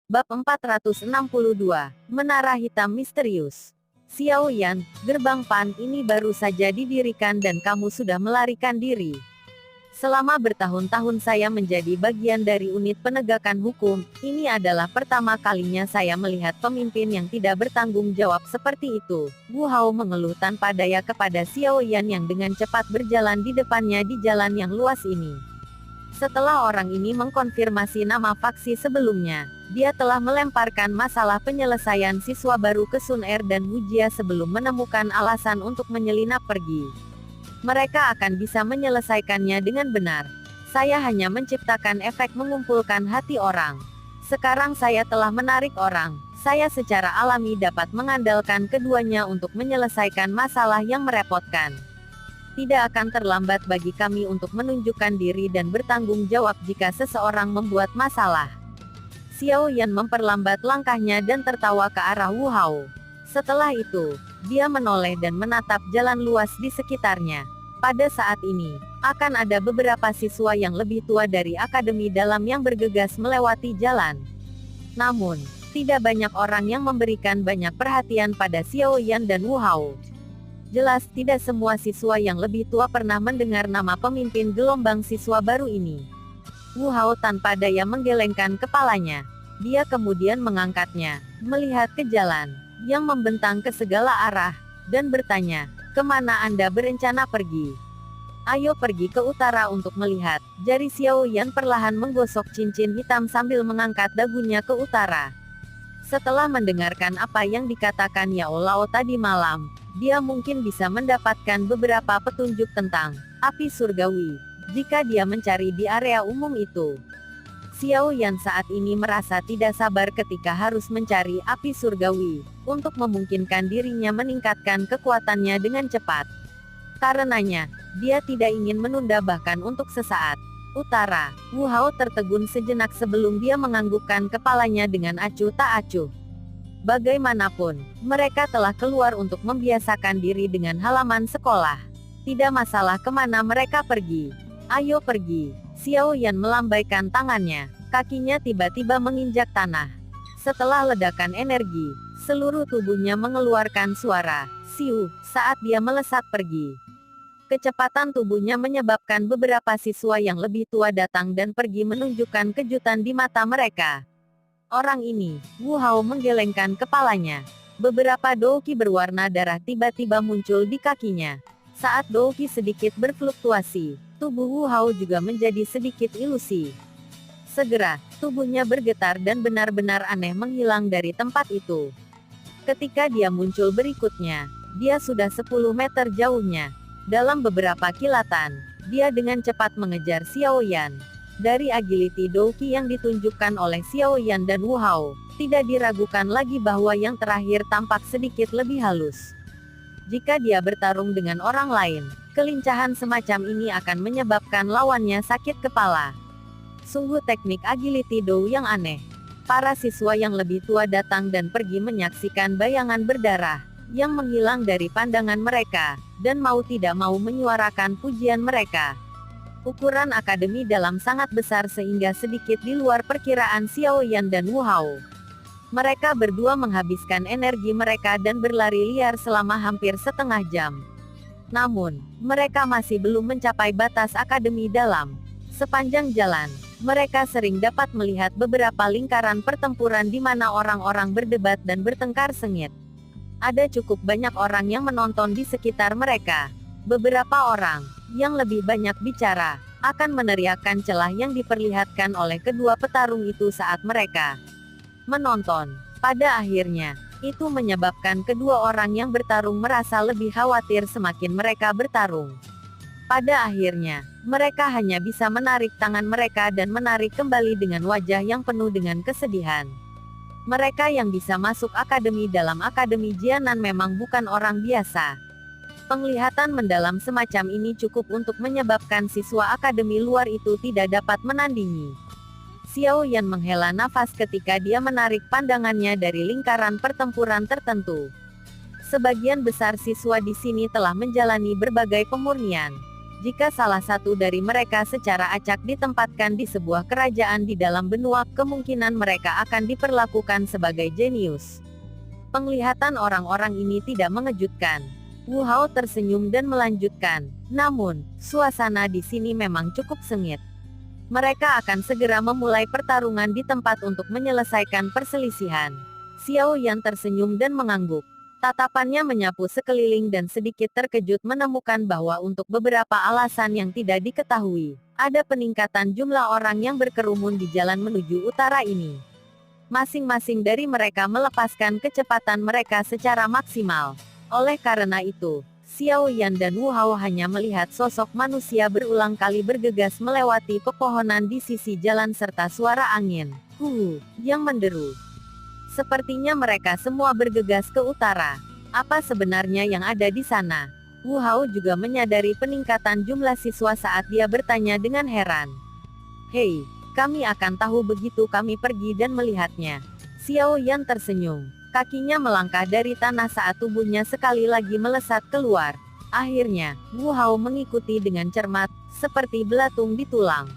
Bab 462, Menara Hitam Misterius. Xiao Yan, gerbang Pan ini baru saja didirikan dan kamu sudah melarikan diri. Selama bertahun-tahun saya menjadi bagian dari unit penegakan hukum, ini adalah pertama kalinya saya melihat pemimpin yang tidak bertanggung jawab seperti itu. Wu Hao mengeluh tanpa daya kepada Xiao Yan yang dengan cepat berjalan di depannya di jalan yang luas ini. Setelah orang ini mengkonfirmasi nama faksi sebelumnya, dia telah melemparkan masalah penyelesaian siswa baru ke Sun Er dan Wu Jia sebelum menemukan alasan untuk menyelinap pergi. Mereka akan bisa menyelesaikannya dengan benar. Saya hanya menciptakan efek mengumpulkan hati orang. Sekarang saya telah menarik orang. Saya secara alami dapat mengandalkan keduanya untuk menyelesaikan masalah yang merepotkan. Tidak akan terlambat bagi kami untuk menunjukkan diri dan bertanggung jawab jika seseorang membuat masalah. Xiao Yan memperlambat langkahnya dan tertawa ke arah Wu Hao. Setelah itu, dia menoleh dan menatap jalan luas di sekitarnya. Pada saat ini, akan ada beberapa siswa yang lebih tua dari Akademi Dalam yang bergegas melewati jalan. Namun, tidak banyak orang yang memberikan banyak perhatian pada Xiao Yan dan Wu Hao. Jelas tidak semua siswa yang lebih tua pernah mendengar nama pemimpin gelombang siswa baru ini. Wu Hao tanpa daya menggelengkan kepalanya. Dia kemudian mengangkatnya, melihat ke jalan, yang membentang ke segala arah, dan bertanya, "Kemana Anda berencana pergi?" "Ayo pergi ke utara untuk melihat." Jari Xiao Yan perlahan menggosok cincin hitam sambil mengangkat dagunya ke utara. Setelah mendengarkan apa yang dikatakan Yao Lao tadi malam, dia mungkin bisa mendapatkan beberapa petunjuk tentang api surgawi, jika dia mencari di area umum itu. Xiao Yan saat ini merasa tidak sabar ketika harus mencari api surgawi, untuk memungkinkan dirinya meningkatkan kekuatannya dengan cepat. Karenanya, dia tidak ingin menunda bahkan untuk sesaat. Utara, Wu Hao tertegun sejenak sebelum dia menganggukkan kepalanya dengan acuh tak acuh. Bagaimanapun, mereka telah keluar untuk membiasakan diri dengan halaman sekolah. Tidak masalah kemana mereka pergi. Ayo pergi. Xiao Yan melambaikan tangannya. Kakinya tiba-tiba menginjak tanah. Setelah ledakan energi, seluruh tubuhnya mengeluarkan suara siu saat dia melesat pergi. Kecepatan tubuhnya menyebabkan beberapa siswa yang lebih tua datang dan pergi menunjukkan kejutan di mata mereka. Orang ini, Wu Hao menggelengkan kepalanya. Beberapa douki berwarna darah tiba-tiba muncul di kakinya. Saat douki sedikit berfluktuasi, tubuh Wu Hao juga menjadi sedikit ilusi. Segera, tubuhnya bergetar dan benar-benar aneh menghilang dari tempat itu. Ketika dia muncul berikutnya, dia sudah 10 meter jauhnya. Dalam beberapa kilatan, dia dengan cepat mengejar Xiao Yan. Dari agility douki yang ditunjukkan oleh Xiao Yan dan Wu Hao, tidak diragukan lagi bahwa yang terakhir tampak sedikit lebih halus. Jika dia bertarung dengan orang lain, kelincahan semacam ini akan menyebabkan lawannya sakit kepala. Sungguh teknik agility dou yang aneh. Para siswa yang lebih tua datang dan pergi menyaksikan bayangan berdarah yang menghilang dari pandangan mereka, dan mau tidak mau menyuarakan pujian mereka. Ukuran Akademi Dalam sangat besar sehingga sedikit di luar perkiraan Xiao Yan dan Wu Hao. Mereka berdua menghabiskan energi mereka dan berlari liar selama hampir setengah jam. Namun, mereka masih belum mencapai batas Akademi Dalam. Sepanjang jalan, mereka sering dapat melihat beberapa lingkaran pertempuran di mana orang-orang berdebat dan bertengkar sengit. Ada cukup banyak orang yang menonton di sekitar mereka. Beberapa orang, yang lebih banyak bicara, akan meneriakkan celah yang diperlihatkan oleh kedua petarung itu saat mereka menonton. Pada akhirnya, itu menyebabkan kedua orang yang bertarung merasa lebih khawatir semakin mereka bertarung. Pada akhirnya, mereka hanya bisa menarik tangan mereka dan menarik kembali dengan wajah yang penuh dengan kesedihan. Mereka yang bisa masuk Akademi Dalam Akademi Jianan memang bukan orang biasa. Penglihatan mendalam semacam ini cukup untuk menyebabkan siswa akademi luar itu tidak dapat menandingi. Xiao Yan menghela nafas ketika dia menarik pandangannya dari lingkaran pertempuran tertentu. Sebagian besar siswa di sini telah menjalani berbagai pemurnian. Jika salah satu dari mereka secara acak ditempatkan di sebuah kerajaan di dalam benua, kemungkinan mereka akan diperlakukan sebagai jenius. Penglihatan orang-orang ini tidak mengejutkan. Wu Hao tersenyum dan melanjutkan, namun, suasana di sini memang cukup sengit. Mereka akan segera memulai pertarungan di tempat untuk menyelesaikan perselisihan. Xiao Yan tersenyum dan mengangguk. Tatapannya menyapu sekeliling dan sedikit terkejut menemukan bahwa untuk beberapa alasan yang tidak diketahui, ada peningkatan jumlah orang yang berkerumun di jalan menuju utara ini. Masing-masing dari mereka melepaskan kecepatan mereka secara maksimal. Oleh karena itu, Xiao Yan dan Wu Hao hanya melihat sosok manusia berulang kali bergegas melewati pepohonan di sisi jalan serta suara angin, yang menderu. Sepertinya mereka semua bergegas ke utara. Apa sebenarnya yang ada di sana? Wu Hao juga menyadari peningkatan jumlah siswa saat dia bertanya dengan heran. Hei, kami akan tahu begitu kami pergi dan melihatnya. Xiao Yan tersenyum. Kakinya melangkah dari tanah saat tubuhnya sekali lagi melesat keluar. Akhirnya, Wu Hao mengikuti dengan cermat, seperti belatung di tulang.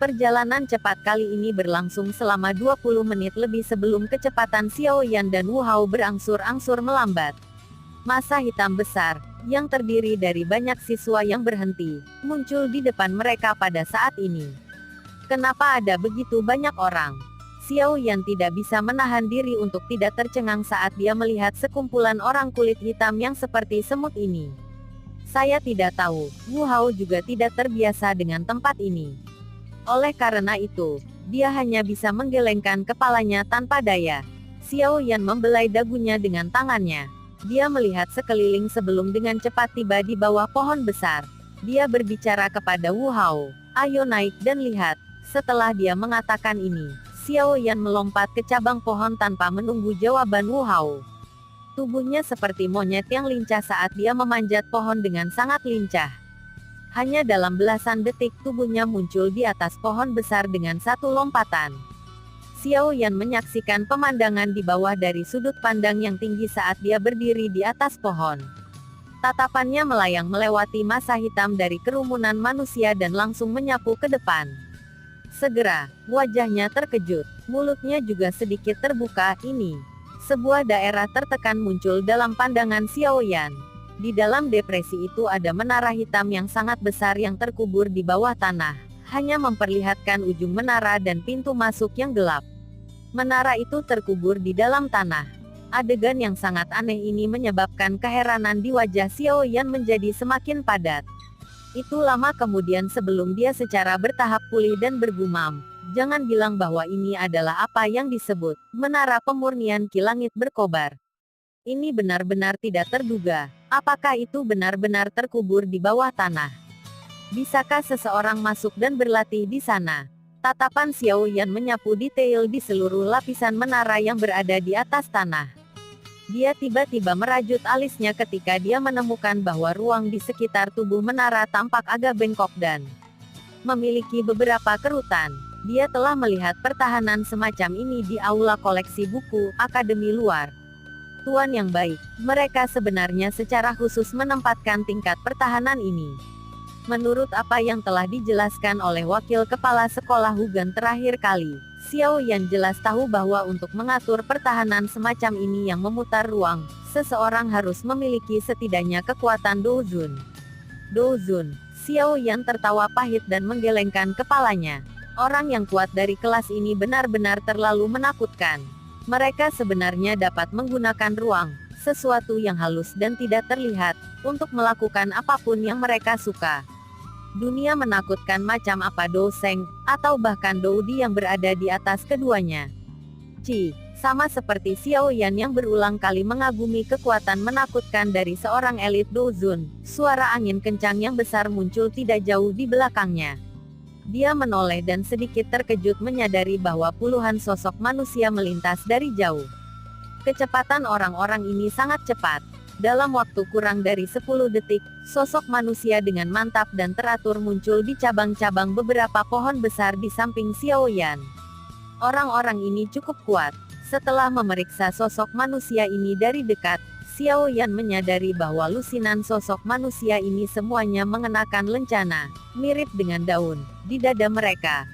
Perjalanan cepat kali ini berlangsung selama 20 menit lebih sebelum kecepatan Xiao Yan dan Wu Hao berangsur-angsur melambat. Masa hitam besar, yang terdiri dari banyak siswa yang berhenti, muncul di depan mereka pada saat ini. Kenapa ada begitu banyak orang? Xiao Yan tidak bisa menahan diri untuk tidak tercengang saat dia melihat sekumpulan orang kulit hitam yang seperti semut ini. Saya tidak tahu, Wu Hao juga tidak terbiasa dengan tempat ini. Oleh karena itu, dia hanya bisa menggelengkan kepalanya tanpa daya. Xiao Yan membelai dagunya dengan tangannya. Dia melihat sekeliling sebelum dengan cepat tiba di bawah pohon besar. Dia berbicara kepada Wu Hao, "Ayo naik dan lihat." Setelah dia mengatakan ini, Xiao Yan melompat ke cabang pohon tanpa menunggu jawaban Wu Hao. Tubuhnya seperti monyet yang lincah saat dia memanjat pohon dengan sangat lincah. Hanya dalam belasan detik tubuhnya muncul di atas pohon besar dengan satu lompatan. Xiao Yan menyaksikan pemandangan di bawah dari sudut pandang yang tinggi saat dia berdiri di atas pohon. Tatapannya melayang melewati massa hitam dari kerumunan manusia dan langsung menyapu ke depan. Segera, wajahnya terkejut, mulutnya juga sedikit terbuka. Ini, sebuah daerah tertekan muncul dalam pandangan Xiao Yan. Di dalam depresi itu ada menara hitam yang sangat besar yang terkubur di bawah tanah, hanya memperlihatkan ujung menara dan pintu masuk yang gelap. Menara itu terkubur di dalam tanah. Adegan yang sangat aneh ini menyebabkan keheranan di wajah Xiao Yan menjadi semakin padat. Itu lama kemudian sebelum dia secara bertahap pulih dan bergumam, "Jangan bilang bahwa ini adalah apa yang disebut menara pemurnian Ki Langit berkobar. Ini benar-benar tidak terduga. Apakah itu benar-benar terkubur di bawah tanah? Bisakah seseorang masuk dan berlatih di sana?" Tatapan Xiao Yan menyapu detail di seluruh lapisan menara yang berada di atas tanah. Dia tiba-tiba merajut alisnya ketika dia menemukan bahwa ruang di sekitar tubuh menara tampak agak bengkok dan memiliki beberapa kerutan. Dia telah melihat pertahanan semacam ini di aula koleksi buku Akademi Luar. Tuan yang baik, mereka sebenarnya secara khusus menempatkan tingkat pertahanan ini. Menurut apa yang telah dijelaskan oleh wakil kepala sekolah Hugan terakhir kali, Xiao Yan jelas tahu bahwa untuk mengatur pertahanan semacam ini yang memutar ruang, seseorang harus memiliki setidaknya kekuatan Douzun. Douzun, Xiao Yan tertawa pahit dan menggelengkan kepalanya. Orang yang kuat dari kelas ini benar-benar terlalu menakutkan. Mereka sebenarnya dapat menggunakan ruang, sesuatu yang halus dan tidak terlihat, untuk melakukan apapun yang mereka suka. Dunia menakutkan macam apa Dou Seng, atau bahkan Dou Di yang berada di atas keduanya. Sama seperti Xiao Yan yang berulang kali mengagumi kekuatan menakutkan dari seorang elit Douzun, suara angin kencang yang besar muncul tidak jauh di belakangnya. Dia menoleh dan sedikit terkejut menyadari bahwa puluhan sosok manusia melintas dari jauh. Kecepatan orang-orang ini sangat cepat. Dalam waktu kurang dari 10 detik, sosok manusia dengan mantap dan teratur muncul di cabang-cabang beberapa pohon besar di samping Xiao Yan. Orang-orang ini cukup kuat. Setelah memeriksa sosok manusia ini dari dekat, Xiao Yan menyadari bahwa lusinan sosok manusia ini semuanya mengenakan lencana, mirip dengan daun, di dada mereka.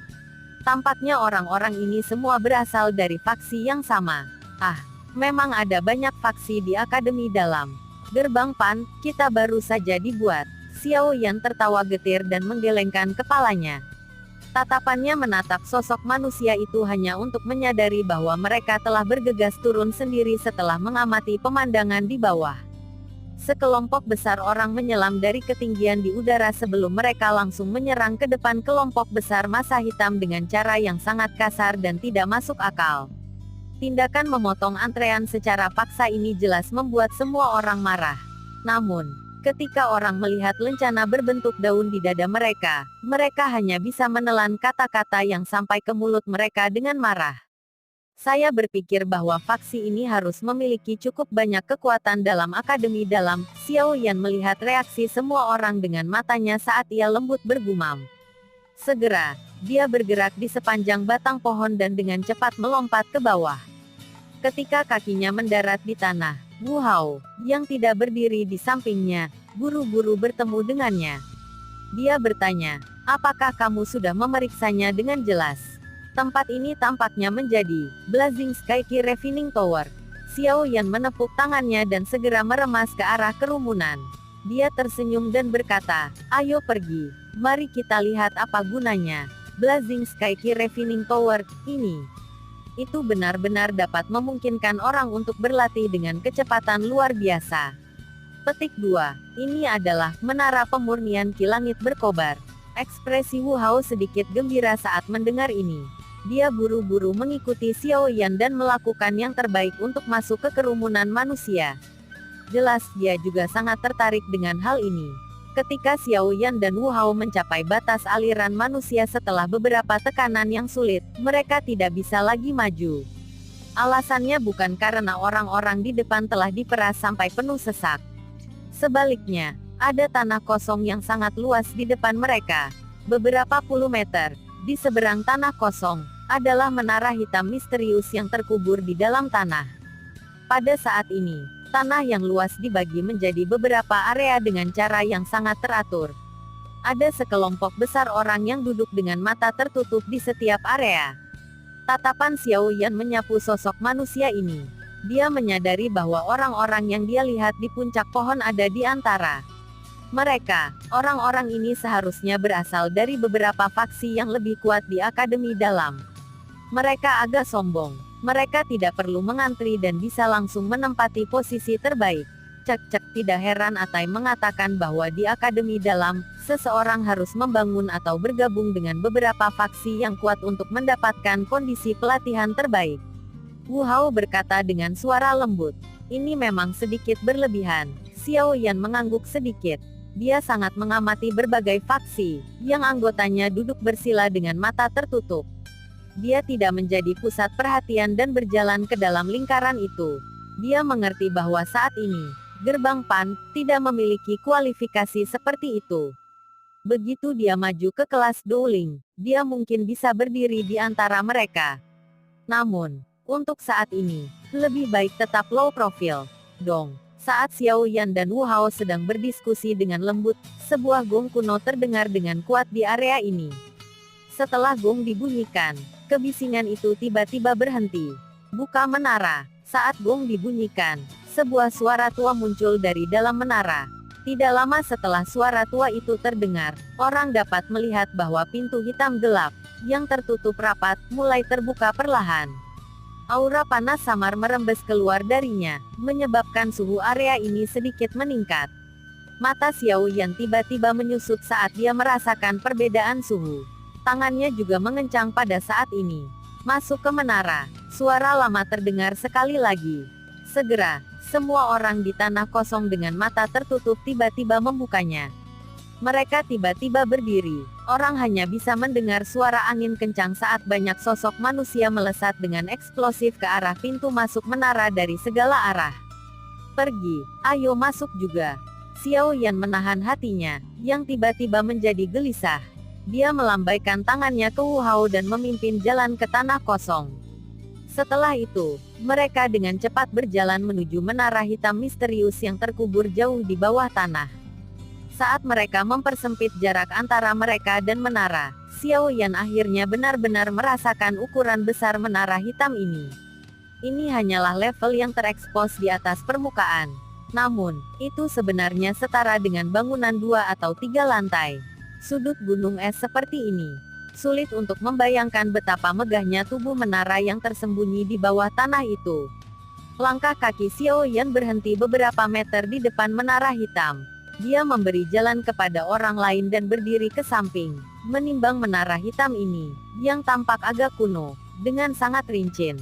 Tampaknya orang-orang ini semua berasal dari faksi yang sama. Ah, memang ada banyak faksi di Akademi Dalam. Gerbang Pan, kita baru saja dibuat. Xiao Yan tertawa getir dan menggelengkan kepalanya. Tatapannya menatap sosok manusia itu hanya untuk menyadari bahwa mereka telah bergegas turun sendiri setelah mengamati pemandangan di bawah. Sekelompok besar orang menyelam dari ketinggian di udara sebelum mereka langsung menyerang ke depan kelompok besar massa hitam dengan cara yang sangat kasar dan tidak masuk akal. Tindakan memotong antrean secara paksa ini jelas membuat semua orang marah. Namun, ketika orang melihat lencana berbentuk daun di dada mereka, mereka hanya bisa menelan kata-kata yang sampai ke mulut mereka dengan marah. Saya berpikir bahwa faksi ini harus memiliki cukup banyak kekuatan dalam Akademi Dalam. Xiao Yan melihat reaksi semua orang dengan matanya saat ia lembut bergumam. Segera, dia bergerak di sepanjang batang pohon dan dengan cepat melompat ke bawah. Ketika kakinya mendarat di tanah, Wu Hao, yang tidak berdiri di sampingnya, buru-buru bertemu dengannya. Dia bertanya, apakah kamu sudah memeriksanya dengan jelas? Tempat ini tampaknya menjadi Blazing Sky Key Refining Tower. Xiao Yan menepuk tangannya dan segera meremas ke arah kerumunan. Dia tersenyum dan berkata, ayo pergi, mari kita lihat apa gunanya. Blazing Sky Key Refining Tower ini. Itu benar-benar dapat memungkinkan orang untuk berlatih dengan kecepatan luar biasa. Petik 2. Ini adalah menara pemurnian ki langit berkobar. Ekspresi Wu Hao sedikit gembira saat mendengar ini. Dia buru-buru mengikuti Xiao Yan dan melakukan yang terbaik untuk masuk ke kerumunan manusia. Jelas dia juga sangat tertarik dengan hal ini. Ketika Xiao Yan dan Wu Hao mencapai batas aliran manusia setelah beberapa tekanan yang sulit, mereka tidak bisa lagi maju. Alasannya bukan karena orang-orang di depan telah diperas sampai penuh sesak. Sebaliknya, ada tanah kosong yang sangat luas di depan mereka. Beberapa puluh meter, di seberang tanah kosong, adalah menara hitam misterius yang terkubur di dalam tanah. Pada saat ini, tanah yang luas dibagi menjadi beberapa area dengan cara yang sangat teratur. Ada sekelompok besar orang yang duduk dengan mata tertutup di setiap area. Tatapan Xiao Yan menyapu sosok manusia ini. Dia menyadari bahwa orang-orang yang dia lihat di puncak pohon ada di antara mereka. Orang-orang ini seharusnya berasal dari beberapa faksi yang lebih kuat di Akademi Dalam. Mereka agak sombong. Mereka tidak perlu mengantri dan bisa langsung menempati posisi terbaik. Cek-cek, tidak heran Atai mengatakan bahwa di Akademi Dalam, seseorang harus membangun atau bergabung dengan beberapa faksi yang kuat untuk mendapatkan kondisi pelatihan terbaik. Wu Hao berkata dengan suara lembut. Ini memang sedikit berlebihan. Xiao Yan mengangguk sedikit. Dia sangat mengamati berbagai faksi, yang anggotanya duduk bersila dengan mata tertutup. Dia tidak menjadi pusat perhatian dan berjalan ke dalam lingkaran itu. Dia mengerti bahwa saat ini, Gerbang Pan tidak memiliki kualifikasi seperti itu. Begitu dia maju ke kelas dueling, dia mungkin bisa berdiri di antara mereka. Namun, untuk saat ini, lebih baik tetap low profile. Dong. Saat Xiao Yan dan Wu Hao sedang berdiskusi dengan lembut, sebuah gong kuno terdengar dengan kuat di area ini. Setelah gong dibunyikan, kebisingan itu tiba-tiba berhenti. Buka menara. Saat gong dibunyikan, sebuah suara tua muncul dari dalam menara. Tidak lama setelah suara tua itu terdengar, orang dapat melihat bahwa pintu hitam gelap, yang tertutup rapat, mulai terbuka perlahan. Aura panas samar merembes keluar darinya, menyebabkan suhu area ini sedikit meningkat. Mata Xiao Yan tiba-tiba menyusut saat dia merasakan perbedaan suhu. Tangannya juga mengencang pada saat ini. Masuk ke menara, suara lama terdengar sekali lagi. Segera, semua orang di tanah kosong dengan mata tertutup tiba-tiba membukanya. Mereka tiba-tiba berdiri. Orang hanya bisa mendengar suara angin kencang saat banyak sosok manusia melesat dengan eksplosif ke arah pintu masuk menara dari segala arah. Pergi, ayo masuk juga. Xiao Yan menahan hatinya, yang tiba-tiba menjadi gelisah. Dia melambaikan tangannya ke Wu Hao dan memimpin jalan ke tanah kosong. Setelah itu, mereka dengan cepat berjalan menuju menara hitam misterius yang terkubur jauh di bawah tanah. Saat mereka mempersempit jarak antara mereka dan menara, Xiao Yan akhirnya benar-benar merasakan ukuran besar menara hitam ini. Ini hanyalah level yang terekspos di atas permukaan. Namun, itu sebenarnya setara dengan bangunan 2 atau 3 lantai. Sudut gunung es seperti ini. Sulit untuk membayangkan betapa megahnya tubuh menara yang tersembunyi di bawah tanah itu. Langkah kaki Xiao Yan berhenti beberapa meter di depan menara hitam. Dia memberi jalan kepada orang lain dan berdiri ke samping, menimbang menara hitam ini, yang tampak agak kuno, dengan sangat rincin.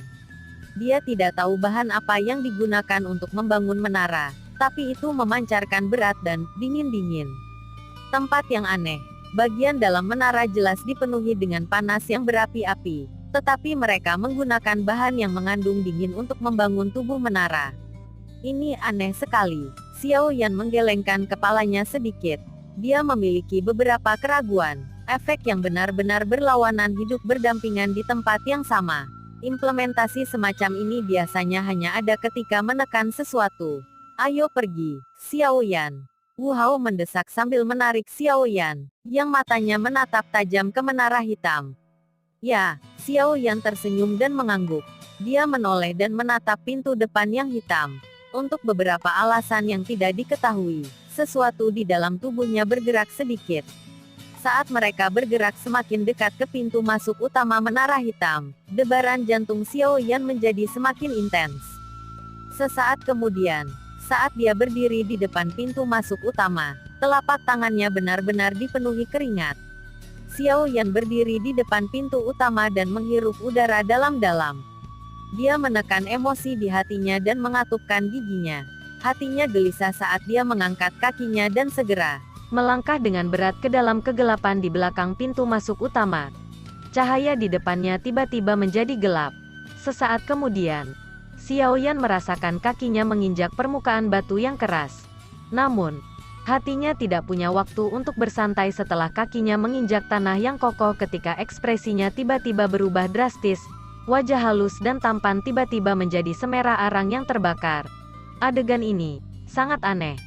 Dia tidak tahu bahan apa yang digunakan untuk membangun menara, tapi itu memancarkan berat dan dingin-dingin. Tempat yang aneh. Bagian dalam menara jelas dipenuhi dengan panas yang berapi-api, tetapi mereka menggunakan bahan yang mengandung dingin untuk membangun tubuh menara. Ini aneh sekali. Xiao Yan menggelengkan kepalanya sedikit. Dia memiliki beberapa keraguan. Efek yang benar-benar berlawanan hidup berdampingan di tempat yang sama. Implementasi semacam ini biasanya hanya ada ketika menekan sesuatu. Ayo pergi, Xiao Yan. Wu Hao mendesak sambil menarik Xiao Yan, yang matanya menatap tajam ke menara hitam. Ya, Xiao Yan tersenyum dan mengangguk. Dia menoleh dan menatap pintu depan yang hitam. Untuk beberapa alasan yang tidak diketahui, sesuatu di dalam tubuhnya bergerak sedikit. Saat mereka bergerak semakin dekat ke pintu masuk utama menara hitam, debaran jantung Xiao Yan menjadi semakin intens. Sesaat kemudian, saat dia berdiri di depan pintu masuk utama, telapak tangannya benar-benar dipenuhi keringat. Xiao Yan berdiri di depan pintu utama dan menghirup udara dalam-dalam. Dia menekan emosi di hatinya dan mengatupkan giginya. Hatinya gelisah saat dia mengangkat kakinya dan segera melangkah dengan berat ke dalam kegelapan di belakang pintu masuk utama. Cahaya di depannya tiba-tiba menjadi gelap. Sesaat kemudian, Xiao Yan merasakan kakinya menginjak permukaan batu yang keras. Namun, hatinya tidak punya waktu untuk bersantai setelah kakinya menginjak tanah yang kokoh ketika ekspresinya tiba-tiba berubah drastis. Wajah halus dan tampan tiba-tiba menjadi semerah arang yang terbakar. Adegan ini sangat aneh.